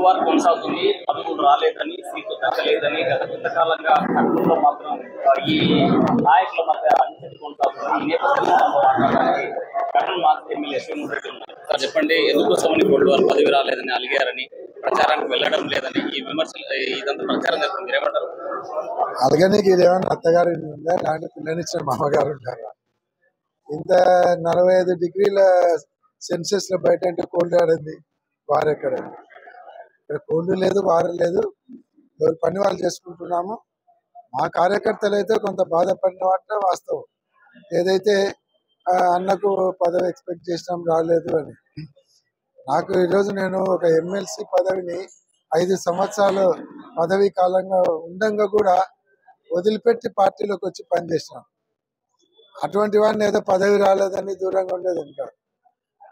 War కొనసాగుతుంది. పదవులు రాలేదని, సీట్లు దక్కలేదని గత కొంతకాలంగా కర్నూలులో మాత్రం ఈ నాయకుల మధ్య అనిశ్చితి కొనసాగుతుంది. ఈ నేపథ్యంలో మనతో మాట్లాడడానికి కర్నూలు మాజీ ఎమ్మెల్యే శ్రీమోహన్ రెడ్డి ఉన్నారు. సార్ చెప్పండి, ఎందుకోసమని గోల్డ్ వార్ పదవి రాలేదని అలిగారని, ప్రచారానికి వెళ్ళడం లేదని ఈ విమర్శలు ఇదంతా ప్రచారం జరుగుతుంది. మీరేమంటారు? అలగనికి ఇదేమన్నా అత్తగారు ఉందా, లేదంటే పిల్లనిచ్చిన మామగారు ఉంటారా? ఇంత 45 డిగ్రీల సెల్సియస్ లో బయట అంటే కోల్డ్ ఆడింది. వారు ఎక్కడ? ఇక్కడ కోల్డ్ లేదు, వారు లేదు. ఎవరి పని వాళ్ళు చేసుకుంటున్నాము. మా కార్యకర్తలు అయితే కొంత బాధపడిన వాటిలో వాస్తవం. ఏదైతే అన్నకు పదవి ఎక్స్పెక్ట్ చేసినాం, రాలేదు అని. నాకు ఈరోజు నేను ఒక ఎమ్మెల్సీ పదవిని 5 సంవత్సరాలు పదవీ కాలంగా ఉండంగా కూడా వదిలిపెట్టి పార్టీలోకి వచ్చి పనిచేసినాను. అటువంటి వాడిని ఏదో పదవి రాలేదని దూరంగా ఉండేది ఇంకా.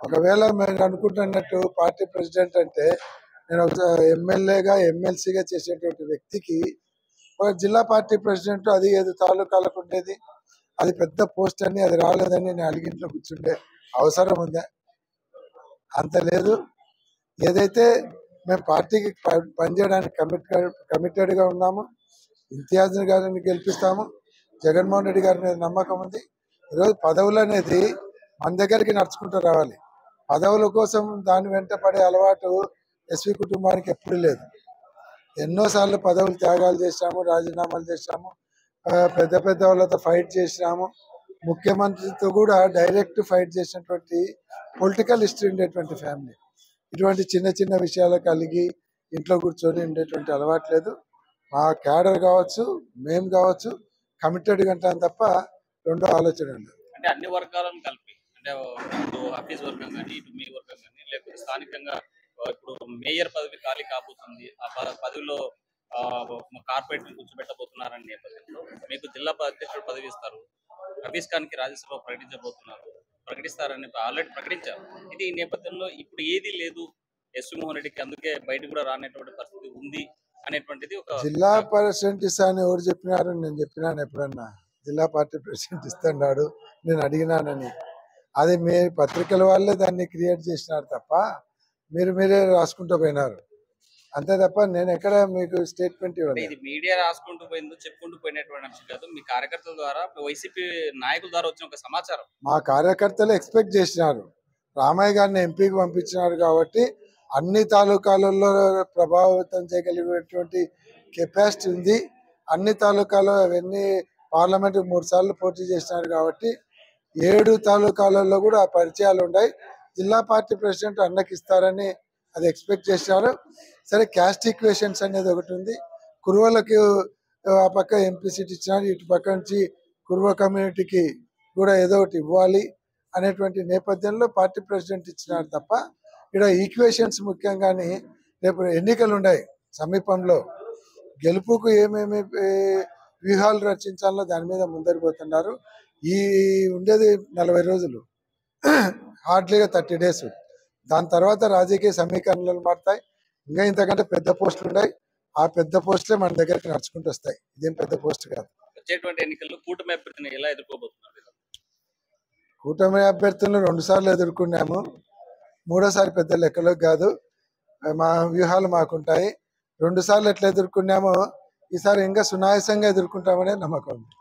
ఒకవేళ మేము అనుకుంటున్నట్టు పార్టీ ప్రెసిడెంట్ అంటే నేను ఒక ఎమ్మెల్యేగా ఎమ్మెల్సీగా చేసేటువంటి వ్యక్తికి ఒక జిల్లా పార్టీ ప్రెసిడెంట్, అది 5 తాలూకాలకు ఉండేది. అది పెద్ద పోస్ట్ అని, అది రాలేదని నేను అలిగింట్లో కూర్చుండే అవసరం ఉందా? అంత లేదు. ఏదైతే మేము పార్టీకి పనిచేయడానికి కమిటెడ్గా ఉన్నాము. ఇంతియాజ్ గారిని గెలిపిస్తాము. జగన్మోహన్ రెడ్డి గారి మీద నమ్మకం ఉంది. ఈరోజు పదవులు అనేది మన దగ్గరికి నడుచుకుంటూ రావాలి. పదవుల కోసం దాని వెంట పడే అలవాటు ఎస్వి కుటుంబానికి ఎప్పుడు లేదు. ఎన్నోసార్లు పదవులు త్యాగాలు చేశాము, రాజీనామాలు చేశాము, పెద్ద పెద్ద వాళ్ళతో ఫైట్ చేసినాము. ముఖ్యమంత్రితో కూడా డైరెక్ట్ ఫైట్ చేసినటువంటి పొలిటికల్ హిస్టరీ ఉండేటువంటి ఫ్యామిలీ. ఇటువంటి చిన్న చిన్న విషయాలు కలిగి ఇంట్లో కూర్చొని ఉండేటువంటి అలవాటు లేదు. మా క్యాడర్ కావచ్చు, మేము కావచ్చు, కమిటెడ్గా అంటాం తప్ప రెండో ఆలోచన లేదు. అంటే అన్ని వర్గాలను కలిపి, అంటే ఇటు ఆఫీస్ వర్గం కానీ, ఇటు మీ వర్గం కానీ, లేకపోతే స్థానికంగా ఇప్పుడు మేయర్ పదవి ఖాళీ కాబోతుంది. ఆ పదవిలో కార్పొరేట్ కూర్చోబెట్టబోతున్నారని నేపథ్యంలో మీకు జిల్లా అధ్యక్షుడు పదవి ఇస్తారు. హఫీజ్ ఖాన్కి రాజ్యసభ ప్రకటిస్తారని ఆల్రెడీ ప్రకటించారు. ఇది ఈ నేపథ్యంలో ఇప్పుడు ఏది లేదు ఎస్వి మోహన్ రెడ్డికి, అందుకే బయట కూడా రానటువంటి పరిస్థితి ఉంది అనేటువంటిది ఒక జిల్లా ప్రెసిడెంట్ ఇస్తానని ఎవరు చెప్పినారు? నేను చెప్పినాను ఎప్పుడన్నా జిల్లా పార్టీ ప్రెసిడెంట్ ఇస్తున్నాడు, నేను అడిగినానని? అది మీ పత్రికల వాళ్ళే దాన్ని క్రియేట్ చేసినారు తప్ప మీరే రాసుకుంటూ పోయినారు అంతే తప్ప నేను ఎక్కడ మీకు స్టేట్మెంట్ ఇవ్వలేదు. ఇది మీడియా రాసుకుంటూ పోయిందో చెప్పుకుంటూ పోయినటువంటి అంశం కాదు. మీ కార్యకర్తల ద్వారా, వైసీపీ నాయకుల ద్వారా వచ్చిన ఒక సమాచారం. మా కార్యకర్తలు ఎక్స్పెక్ట్ చేసినారు. రామయ్య గారిని ఎంపీకి పంపించినారు కాబట్టి అన్ని తాలూకాలలో ప్రభావితం చేయగలిగినటువంటి కెపాసిటీ ఉంది. అన్ని తాలూకాలో అవన్నీ పార్లమెంట్ 3 సార్లు పోటీ చేసినారు కాబట్టి 7 తాలూకాలలో కూడా ఆ పరిచయాలు ఉన్నాయి. జిల్లా పార్టీ ప్రెసిడెంట్ అన్నకి ఇస్తారని అది ఎక్స్పెక్ట్ చేశారు. సరే, క్యాస్ట్ ఈక్వేషన్స్ అనేది ఒకటి ఉంది. కురువలకు ఆ పక్క ఎంపీ సీట్ ఇచ్చినారు, ఇటు పక్క నుంచి కురువ కమ్యూనిటీకి కూడా ఏదో ఒకటి ఇవ్వాలి అనేటువంటి నేపథ్యంలో పార్టీ ప్రెసిడెంట్ ఇచ్చినారు తప్ప ఇక్కడ ఈక్వేషన్స్ ముఖ్యంగాని రేపు ఎన్నికలు ఉన్నాయి సమీపంలో. గెలుపుకు ఏమేమి వ్యూహాలు రచించాలో దాని మీద ముందరిపోతున్నారు. ఈ ఉండేది 40 రోజులు, హార్డ్లీగా 30 డేస్. దాని తర్వాత రాజకీయ సమీకరణలు మారుతాయి. ఇంకా ఇంతకంటే పెద్ద పోస్టులు ఉన్నాయి. ఆ పెద్ద పోస్టులే మన దగ్గరికి నడుచుకుంటూ వస్తాయి. ఇదేం పెద్ద పోస్ట్ కాదు. వచ్చేటువంటి ఎన్నికల్లో కూటమి అభ్యర్థిని ఎలా ఎదుర్కోబోతున్నారు? కూటమి అభ్యర్థులను 2 సార్లు ఎదుర్కొన్నాము. 3వ సారి పెద్ద లెక్కలో కాదు. మా వ్యూహాలు మాకుంటాయి. 2 సార్లు ఎట్లా ఎదుర్కొన్నామో ఈసారి ఇంకా సునాయాసంగా ఎదుర్కొంటామనే నమ్మకం ఉంది.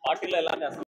పార్టీలో ఎలా